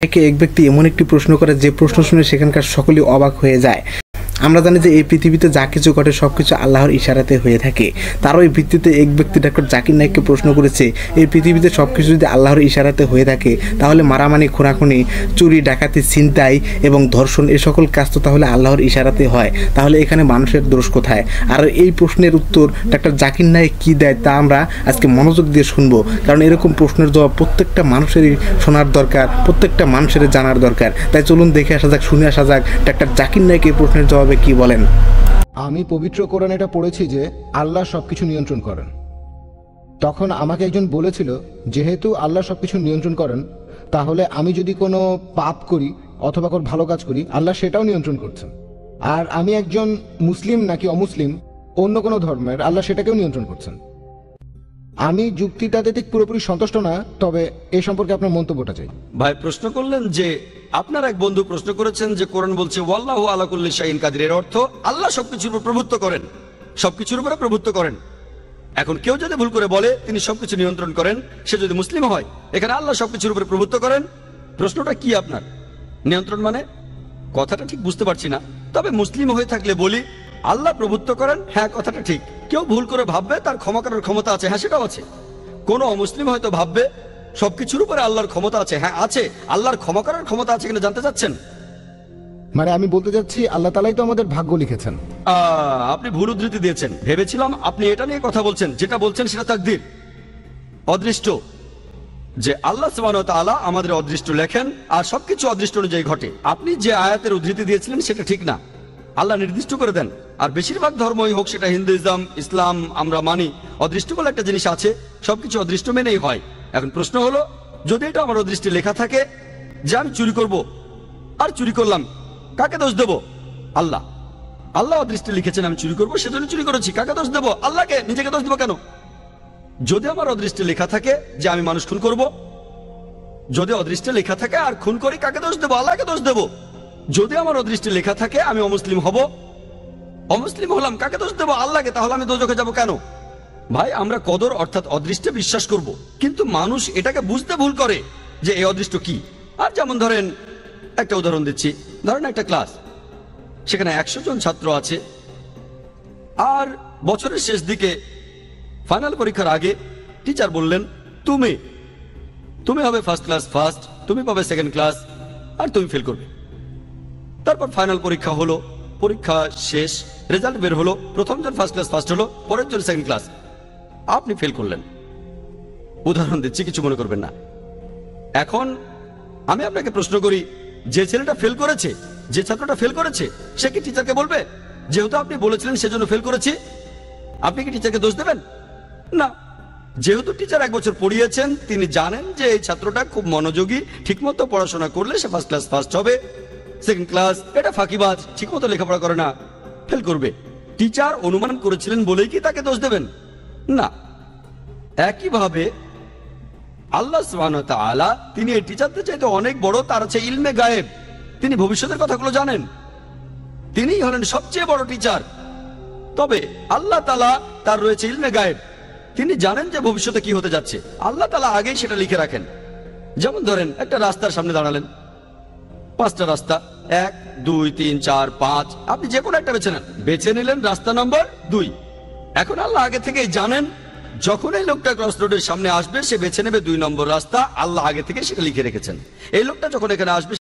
একে এক ব্যক্তি এমন একটি প্রশ্ন করে যে প্রশ্ন শুনে সেখানকার সকলেই অবাক হয়ে যায়। আমরা জানি যে এই পৃথিবীতে যা কিছু ঘটে সবকিছু আল্লাহর ইশারাতে হয়ে থাকে। তারও এই ভিত্তিতে এক ব্যক্তি ডক্টর জাকির নায়েককে প্রশ্ন করেছে, এই পৃথিবীতে সবকিছু যদি আল্লাহর ইশারাতে হয়ে থাকে তাহলে মারামারি, খুনাখুনি, চুরি, ডাকাতি, ছিনতাই এবং ধর্ষণ এ সকল কাজ তো তাহলে আল্লাহর ইশারাতে হয়, তাহলে এখানে মানুষের দোষ কোথায়? আর এই প্রশ্নের উত্তর ডক্টর জাকির নায়েক কী দেয় তা আমরা আজকে মনোযোগ দিয়ে শুনবো, কারণ এরকম প্রশ্নের জবাব প্রত্যেকটা মানুষেরই শোনার দরকার, প্রত্যেকটা মানুষের জানার দরকার। তাই চলুন দেখে আসা যাক, শুনে আসা যাক ডক্টর জাকির নায়েক এই প্রশ্নের জবাবে কি বলেন। আমি পবিত্র কোরআনে এটা পড়েছি যে আল্লাহ সবকিছু নিয়ন্ত্রণ করেন। তখন আমাকে একজন বলেছিল, যেহেতু আল্লাহ সবকিছু নিয়ন্ত্রণ করেন, তাহলে আমি যদি কোনো পাপ করি অথবা কোনো ভালো কাজ করি, আল্লাহ সেটাও নিয়ন্ত্রণ করছেন। আর আমি একজন মুসলিম নাকি অমুসলিম, অন্য কোনো ধর্মের, আল্লাহ সেটাকেও নিয়ন্ত্রণ করছেন। আমি যুক্তিটাতে ঠিক পুরোপুরি সন্তুষ্ট না, তবে এ সম্পর্কে আপনার মন্তব্যটা চাই। ভাই প্রশ্ন করলেন যে আপনার এক বন্ধু প্রশ্ন করেছেন যে কোরআন বলছে ওয়াল্লাহু আলা কুল্লি শাইইন কাদির, এর অর্থ আল্লাহ সবকিছুর উপর প্রভুত্ব করেন, সবকিছুর উপরে প্রভুত্ব করেন। এখন কেউ যদি ভুল করে বলে তিনি সবকিছু নিয়ন্ত্রণ করেন, সে যদি মুসলিম হয়, এখানে আল্লাহ সবকিছুর উপরে প্রভুত্ব করেন, প্রশ্নটা কি আপনার? নিয়ন্ত্রণ মানে কথাটা ঠিক বুঝতে পারছি না। তবে মুসলিম হয়ে থাকলে বলি আল্লাহ প্রভুত্ব করেন, হ্যাঁ কথাটা ঠিক। কেউ ভুল করে ভাববে তার ক্ষমা করার ক্ষমতা আছে, হ্যাঁ সেটাও আছে। কোন অমুসলিম হয়তো ভাববে সবকিছুর উপরে আল্লাহর ক্ষমতা আছে, হ্যাঁ আছে। আল্লাহর ক্ষমা করার ক্ষমতা আছে কিনা জানতে চাচ্ছেন? মানে আমি বলতে চাচ্ছি আল্লাহ তাআলাই তো আমাদের ভাগ্য লিখেছেন। আপনি ভুল উদ্ধৃতি দিয়েছেন। ভেবেছিলাম আপনি এটা নিয়ে কথা বলছেন, যেটা বলছেন সেটা তাকদীর, অদৃষ্ট, যে আল্লাহ সুবহানাহু ওয়া তাআলা আমাদের অদৃষ্ট লেখেন আর সবকিছু অদৃষ্ট অনুযায়ী ঘটে। আপনি যে আয়াতের উদ্ধৃতি দিয়েছিলেন সেটা ঠিক না। আল্লাহ নির্দিষ্ট করে দেন, আর বেশিরভাগ ধর্মই হোক, সেটা হিন্দুইজম, ইসলাম, আমরা মানি অদৃষ্ট বলে একটা জিনিস আছে, সবকিছু অদৃষ্ট মেনেই হয়। এখন প্রশ্ন হলো, যদি এটা আমার অদৃষ্টে লেখা থাকে যে আমি চুরি করব আর চুরি করলাম, কাকে দোষ দেব? আল্লাহ। আল্লাহ অদৃষ্টে লিখেছেন আমি চুরি করবো, সেজন্য চুরি করেছি, কাকে দোষ দেব? আল্লাহকে। নিজেকে দোষ দেবো কেন? যদি আমার অদৃষ্টে লেখা থাকে যে আমি মানুষ খুন করব, যদি অদৃষ্টে লেখা থাকে আর খুন করি, কাকে দোষ দেবো? আল্লাহকে দোষ দেবো। যদি আমার অদৃষ্টে লেখা থাকে আমি অমুসলিম হব, অমুসলিম হলাম, কাকে দোষ দেবো? আল্লাহকে। তাহলে আমি দোজখে যাব কেন? ভাই আমরা কদর অর্থাৎ অদৃষ্টে বিশ্বাস করব, কিন্তু মানুষ এটাকে বুঝতে ভুল করে যে এই অদৃষ্ট কি। আর যেমন ধরেন, একটা উদাহরণ দিচ্ছি, ধরেন একটা ক্লাস, সেখানে 100 জন ছাত্র আছে, আর বছরের শেষ দিকে ফাইনাল পরীক্ষার আগে টিচার বললেন তুমি হবে ফার্স্ট ক্লাস ফার্স্ট, তুমি পাবে সেকেন্ড ক্লাস, আর তুমি ফেল করবে। তারপর ফাইনাল পরীক্ষা হলো, পরীক্ষা শেষ, রেজাল্ট বের হলো, প্রথম জন ফার্স্ট ক্লাস ফার্স্ট হলো, পরের জন সেকেন্ড ক্লাস, আপনি ফেল করলেন। উদাহরণ দিচ্ছি, কিছু মনে করবেন না। এখন আমি আপনাকে প্রশ্ন করি, যে ছেলেটা ফেল করেছে, যে ছাত্রটা ফেল করেছে, সে কি টিচারকে বলবে যেহেতু আপনি বলেছিলেন সেজন্য ফেল করেছি? আপনি কি টিচারকে দোষ দেবেন? না। যেহেতু টিচার 1 বছর পড়িয়েছেন, তিনি জানেন যে এই ছাত্রটা খুব মনোযোগী, ঠিকমতো পড়াশোনা করলে সে ফার্স্ট ক্লাস ফার্স্ট হবে, সেকেন্ড ক্লাস এটা ফাঁকিবাজ, ঠিকমতো লেখাপড়া করে না, ফেল করবে। টিচার অনুমান করেছিলেন বলেই কি তাকে দোষ দেবেন? না। একইভাবে আল্লাহ সুবহানাহু ওয়া তাআলা তিনি এই টিচারদের চাইতে অনেক বড়, তার আছে ইলমে গায়েব, তিনি ভবিষ্যতের কথাগুলো জানেন, তিনিই হলেন সবচেয়ে বড় টিচার। তবে আল্লাহ তাআলা তার রয়েছে ইলমে গায়েব, তিনি জানেন যে ভবিষ্যতে কি হতে যাচ্ছে, আল্লাহ তাআলা আগেই সেটা লিখে রাখেন। যেমন ধরেন একটা রাস্তার সামনে দাঁড়ালেন, 5টা রাস্তা, 1 2 3 4 5, আপনি যে কোনো একটা বেছে নেন, বেছে নিলেন রাস্তা নম্বর 2। এখন আল্লাহ আগে থেকেই জানেন যখন এই লোকটা ক্রস রোডের সামনে আসবে সে বেছে নেবে 2 নম্বর রাস্তা, আল্লাহ আগে থেকে সেটা লিখে রেখেছেন। এই লোকটা যখন এখানে আসবে